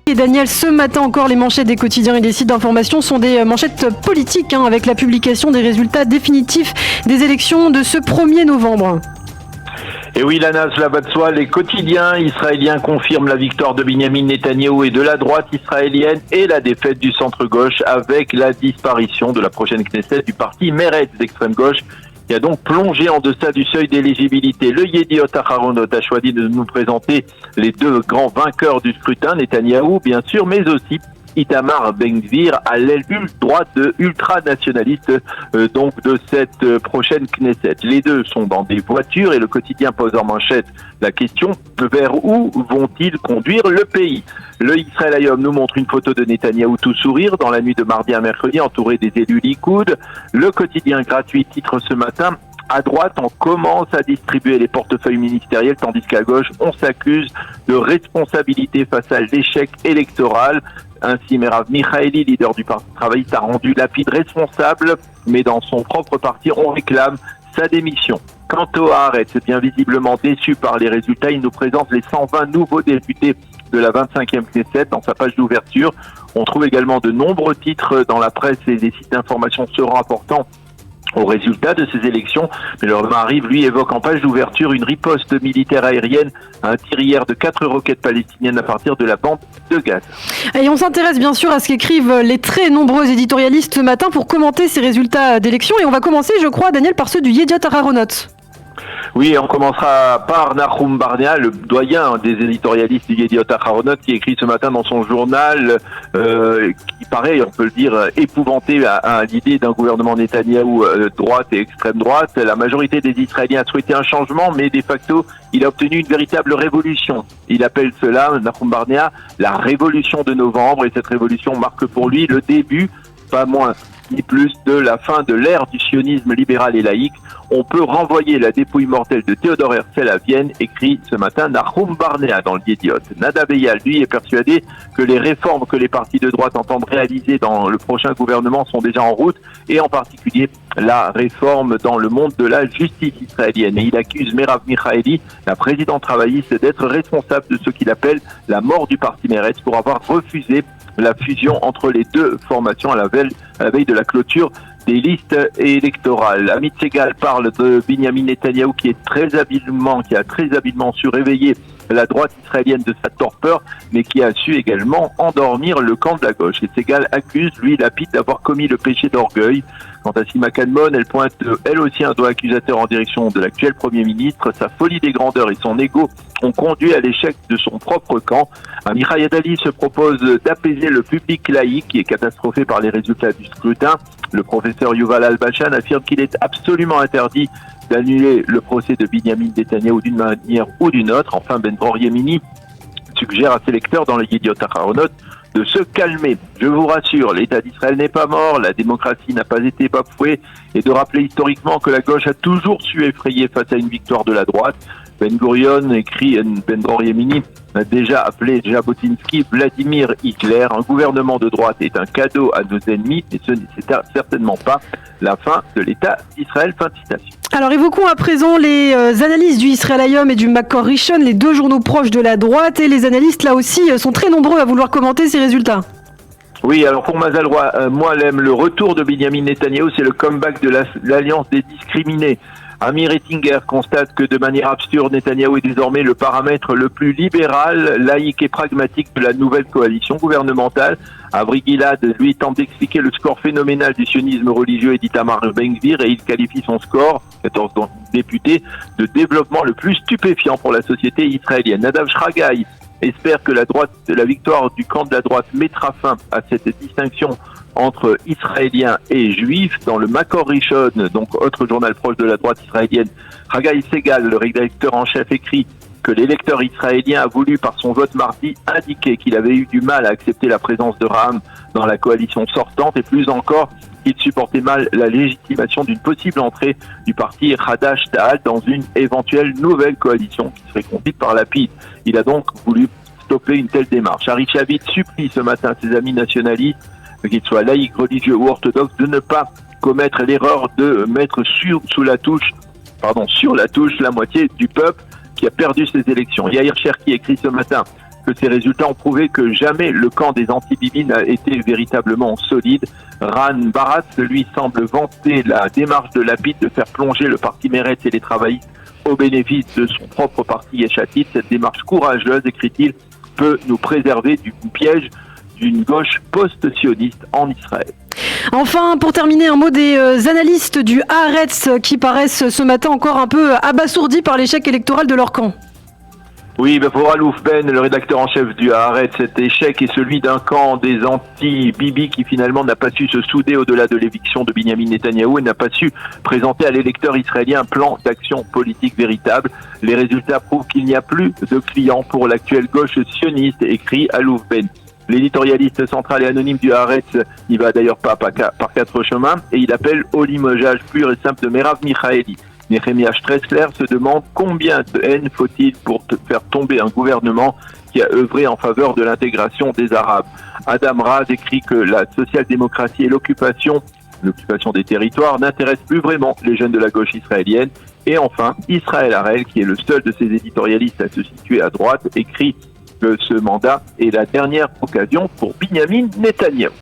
Et Daniel, ce matin encore, les manchettes des quotidiens et des sites d'information sont des manchettes politiques avec la publication des résultats définitifs des élections de ce 1er novembre. Et oui, Lana, cela va de soi, les quotidiens israéliens confirment la victoire de Binyamin Netanyahou et de la droite israélienne et la défaite du centre-gauche avec la disparition de la prochaine Knesset du parti Meretz d'extrême gauche qui a donc plongé en deçà du seuil d'éligibilité. Le Yediot Aharonot a choisi de nous présenter les deux grands vainqueurs du scrutin, Netanyahou bien sûr, mais aussi Itamar Ben-Gvir à l'aile droite ultra-nationaliste donc de cette prochaine Knesset. Les deux sont dans des voitures et le quotidien pose en manchette la question vers où vont-ils conduire le pays. Le Israël Hayom nous montre une photo de Netanyahou tout sourire dans la nuit de mardi à mercredi entouré des élus Likoud. Le quotidien gratuit titre ce matin: à droite, on commence à distribuer les portefeuilles ministériels, tandis qu'à gauche, on s'accuse de responsabilité face à l'échec électoral. Ainsi, Merav Michaeli, leader du Parti travailliste, a rendu Lapid responsable, mais dans son propre parti, on réclame sa démission. Quant au Haaretz, bien visiblement déçu par les résultats, il nous présente les 120 nouveaux députés de la 25e Knesset dans sa page d'ouverture. On trouve également de nombreux titres dans la presse et des sites d'information se rapportant aux résultats de ces élections. Mais le Maariv, lui, évoque en page d'ouverture une riposte militaire aérienne à un tir hier de 4 roquettes palestiniennes à partir de la bande de Gaza. Et on s'intéresse bien sûr à ce qu'écrivent les très nombreux éditorialistes ce matin pour commenter ces résultats d'élections. Et on va commencer, je crois, Daniel, par ceux du Yediot Aharonot. Oui, on commencera par Nahum Barnea, le doyen des éditorialistes du Yediot Aharonot, qui écrit ce matin dans son journal, qui paraît, on peut le dire, épouvanté à l'idée d'un gouvernement Netanyahou droite et extrême droite. La majorité des Israéliens a souhaité un changement, mais de facto, il a obtenu une véritable révolution. Il appelle cela, Nahum Barnea, la révolution de novembre, et cette révolution marque pour lui le début, pas moins ni plus, de la fin de l'ère du sionisme libéral et laïque. On peut renvoyer la dépouille mortelle de Théodore Herzl à Vienne, écrit ce matin Nahum Barnea dans le Yediot. Nadav Eyal, lui, est persuadé que les réformes que les partis de droite entendent réaliser dans le prochain gouvernement sont déjà en route, et en particulier la réforme dans le monde de la justice israélienne. Et il accuse Merav Michaeli, la présidente travailliste, d'être responsable de ce qu'il appelle la mort du parti Meretz pour avoir refusé la fusion entre les deux formations à la veille de la clôture des listes électorales. Amit Segal parle de Binyamin Netanyahou qui a très habilement su réveiller la droite israélienne de sa torpeur, mais qui a su également endormir le camp de la gauche. Et Segal accuse, lui, Lapid, d'avoir commis le péché d'orgueil. Quant à Sima Kadmon, elle pointe elle aussi un doigt accusateur en direction de l'actuel Premier ministre. Sa folie des grandeurs et son ego ont conduit à l'échec de son propre camp. Amichai Adali se propose d'apaiser le public laïque qui est catastrophé par les résultats du scrutin. Le professeur Yuval Albachan affirme qu'il est absolument interdit d'annuler le procès de Binyamin Netanyahou d'une manière ou d'une autre. Enfin, Ben-Dror Yemini suggère à ses lecteurs dans le Yediot Aharonot de se calmer. Je vous rassure, l'État d'Israël n'est pas mort, la démocratie n'a pas été bafouée, et de rappeler historiquement que la gauche a toujours su effrayer face à une victoire de la droite. Ben Gurion, écrit Ben-Dror Yemini, a déjà appelé Jabotinsky Vladimir Hitler. Un gouvernement de droite est un cadeau à nos ennemis, et ce n'est certainement pas la fin de l'État d'Israël. Fin de citation. Alors évoquons à présent les analyses du Israël Hayom et du Makor Rishon, les deux journaux proches de la droite, et les analystes là aussi sont très nombreux à vouloir commenter ces résultats. Oui, alors pour Mazal Moalem, le retour de Binyamin Netanyahou, c'est le comeback de l'Alliance des discriminés. Amir Ettinger constate que de manière absurde, Netanyahou est désormais le paramètre le plus libéral, laïque et pragmatique de la nouvelle coalition gouvernementale. Avri Gilad, lui, tente d'expliquer le score phénoménal du sionisme religieux et d'Itamar Ben-Gvir, et il qualifie son score, 14 députés, de développement le plus stupéfiant pour la société israélienne. Nadav Shragai espère que la victoire du camp de la droite mettra fin à cette distinction entre Israéliens et Juifs. Dans le Makor Rishon, donc autre journal proche de la droite israélienne, Haggai Segal, le rédacteur en chef, écrit que l'électeur israélien a voulu, par son vote mardi, indiquer qu'il avait eu du mal à accepter la présence de Ra'am dans la coalition sortante, et plus encore, qu'il supportait mal la légitimation d'une possible entrée du parti Hadash Ta'al dans une éventuelle nouvelle coalition qui serait conduite par Lapid. Il a donc voulu stopper une telle démarche. Ari Shavit supplie ce matin ses amis nationalistes, qu'ils soient laïcs, religieux ou orthodoxes, de ne pas commettre l'erreur de mettre sur la touche la moitié du peuple qui a perdu ses élections. Yair Cherki écrit ce matin que ces résultats ont prouvé que jamais le camp des anti-Bibi n'a été véritablement solide. Ran Baratz, lui, semble vanter la démarche de Lapid de faire plonger le parti Meretz et les travaillistes au bénéfice de son propre parti Yesh Atid. Cette démarche courageuse, écrit-il, peut nous préserver du piège d'une gauche post-sioniste en Israël. Enfin, pour terminer, un mot des analystes du Haaretz qui paraissent ce matin encore un peu abasourdis par l'échec électoral de leur camp. Oui, pour Alouf Ben, le rédacteur en chef du Haaretz, cet échec est celui d'un camp des anti-Bibi qui finalement n'a pas su se souder au-delà de l'éviction de Binyamin Netanyahou et n'a pas su présenter à l'électeur israélien un plan d'action politique véritable. Les résultats prouvent qu'il n'y a plus de clients pour l'actuelle gauche sioniste, écrit Alouf Ben. L'éditorialiste central et anonyme du Haaretz n'y va d'ailleurs pas par quatre chemins et il appelle au limogeage pur et simple de Merav Michaeli. Nehemiah Stressler se demande combien de haine faut-il pour faire tomber un gouvernement qui a œuvré en faveur de l'intégration des Arabes. Adam Raz écrit que la social-démocratie et l'occupation des territoires n'intéressent plus vraiment les jeunes de la gauche israélienne. Et enfin, Israël Harel, qui est le seul de ces éditorialistes à se situer à droite, écrit que ce mandat est la dernière occasion pour Binyamin Netanyahou.